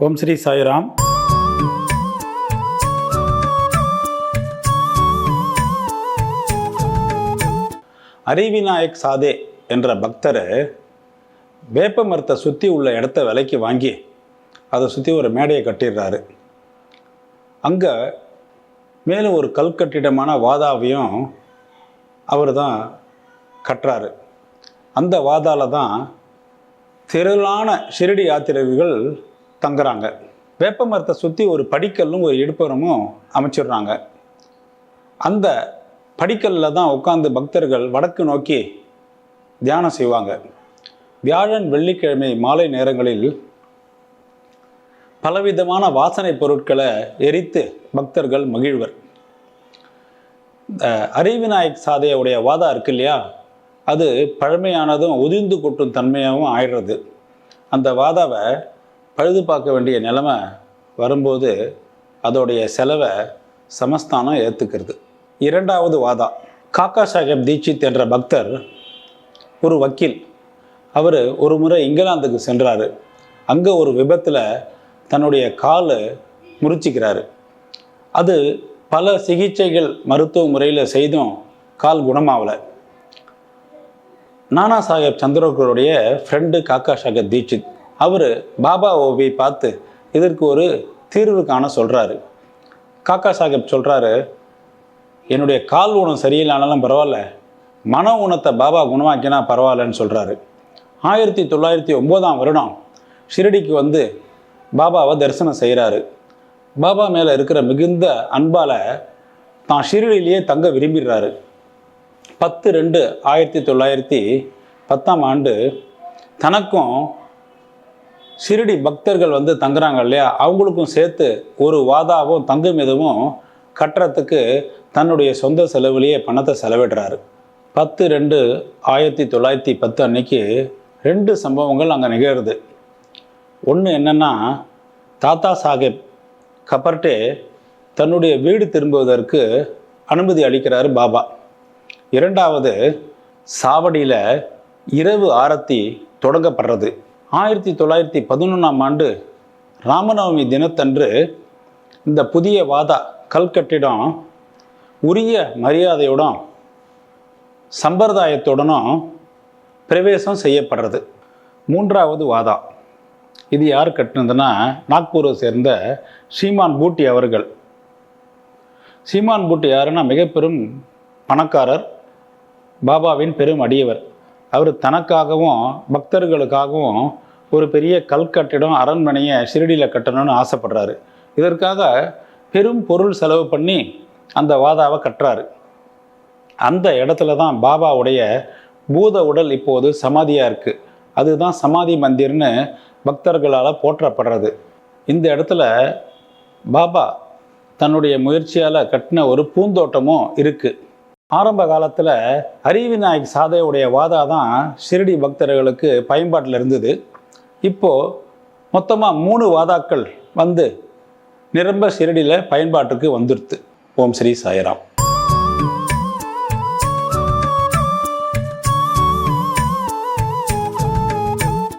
ஓம் ஸ்ரீ சாய்ராம். அரிவிநாயக் சாதே என்ற பக்தர் வேப்ப மரத்தை சுற்றி உள்ள இடத்த விலைக்கு வாங்கி அதை சுற்றி ஒரு மேடையை கட்டிடுறாரு. அங்கே மேலும் ஒரு கல் கட்டிடமான வாதாவையும் அவர் தான் கட்டுறாரு. அந்த வாதால தான் திரளான ஷிரடி யாத்திரைகள் தங்குறாங்க. வேப்ப மரத்தை சுற்றி ஒரு படிக்கல்லும் ஒரு இடுப்பரமும் அமைச்சிடுறாங்க. அந்த படிக்கல்லில் தான் உட்கார்ந்து பக்தர்கள் வடக்கு நோக்கி தியானம் செய்வாங்க. வியாழன் வெள்ளிக்கிழமை மாலை நேரங்களில் பலவிதமான வாசனை பொருட்களை எரித்து பக்தர்கள் மகிழ்வர். அரிவிநாயக் சாதையுடைய வாதா இருக்கு இல்லையா, அது பழமையானதும் உதிர்ந்து கொட்டும் தன்மையாகவும் ஆயிடுறது. அந்த வாதாவை பழுது பார்க்க வேண்டிய நிலைமை வரும்போது அதோடைய செலவை சமஸ்தானம் ஏற்றுக்கிறது. இரண்டாவது வாதா, காக்கா சாஹேப் தீட்சித் என்ற பக்தர் ஒரு வக்கீல். அவர் ஒரு முறை இங்கிலாந்துக்கு சென்றார். அங்கே ஒரு விபத்தில் தன்னுடைய கால் முறிச்சிக்கிறாரு. அது பல சிகிச்சைகள் மருத்துவ முறையில் செய்தும் கால் குணமாகலை. நானா சாஹேப் சந்திரகருடைய ஃப்ரெண்டு காக்கா சாஹேப் தீட்சித் அவர் பாபாவை பார்த்து இதற்கு ஒரு தீர்வு காண சொல்கிறாரு. காக்கா சாஹேப் சொல்கிறாரு, என்னுடைய கால் ஊனம் சரியில்லைனாலும் பரவாயில்ல, மன ஊனத்தை பாபா குணமாக்கினா பரவாயில்லன்னு சொல்கிறாரு. 1909 ஷிரடிக்கு வந்து பாபாவை தரிசனம் செய்கிறாரு. பாபா மேலே இருக்கிற மிகுந்த அன்பால் தான் ஷிரடியிலேயே தங்க விரும்பிடுறாரு. 10/2/1910 தனக்கும் ஷிரடி பக்தர்கள் வந்து தங்குறாங்க இல்லையா, அவங்களுக்கும் சேர்த்து ஒரு வாதாவும் தங்கும் இதுவும் கட்டுறதுக்கு தன்னுடைய சொந்த செலவிலேயே பணத்தை செலவிடுறாரு. 10/2/1910 அன்னைக்கு 2 சம்பவங்கள் அங்கே நிகழுது. ஒன்று என்னென்னா, தாத்தா சாஹேப் கபர்டே தன்னுடைய வீடு திரும்புவதற்கு அனுமதி அளிக்கிறாரு பாபா. இரண்டாவது, சாவடியில் இரவு ஆரத்தி தொடங்கப்படுறது. 1911 ராமநவமி தினத்தன்று இந்த புதிய வாதா கல்கட்டிடம் உரிய மரியாதையுடன் சம்பிரதாயத்துடனும் பிரவேசம் செய்யப்படுறது. மூன்றாவது வாதா, இது யார் கட்டினதுன்னா, நாக்பூரை சேர்ந்த ஸ்ரீமான் பூட்டி அவர்கள். ஸ்ரீமான் பூட்டி யாருன்னா மிக பெரும் பணக்காரர், பாபாவின் பெரும் அடியவர். அவர் தனக்காகவும் பக்தர்களுக்காகவும் ஒரு பெரிய கல் கட்டிடம் அரண்மனையை ஷிரடியில் கட்டணும்னு ஆசைப்படுறாரு. இதற்காக பெரும் பொருள் செலவு பண்ணி அந்த வாதாவை கட்டுறாரு. அந்த இடத்துல தான் பாபாவுடைய பூத உடல் இப்போது சமாதியாக இருக்குது. அதுதான் சமாதி மந்திர்னு பக்தர்களால் போற்றப்படுறது. இந்த இடத்துல பாபா தன்னுடைய முயற்சியால் கட்டின ஒரு பூந்தோட்டமும் இருக்குது. ஆரம்ப காலத்தில் அரிவிநாயக் சாதையுடைய வாதா தான் ஷிரடி பக்தர்களுக்கு பயன்பாட்டில் இருந்தது. இப்போது மொத்தமாக 3 வாதாக்கள் வந்து நிரம்ப ஷிரடியில் பயன்பாட்டுக்கு வந்துடுது. ஓம் ஸ்ரீ சாய்ராம்.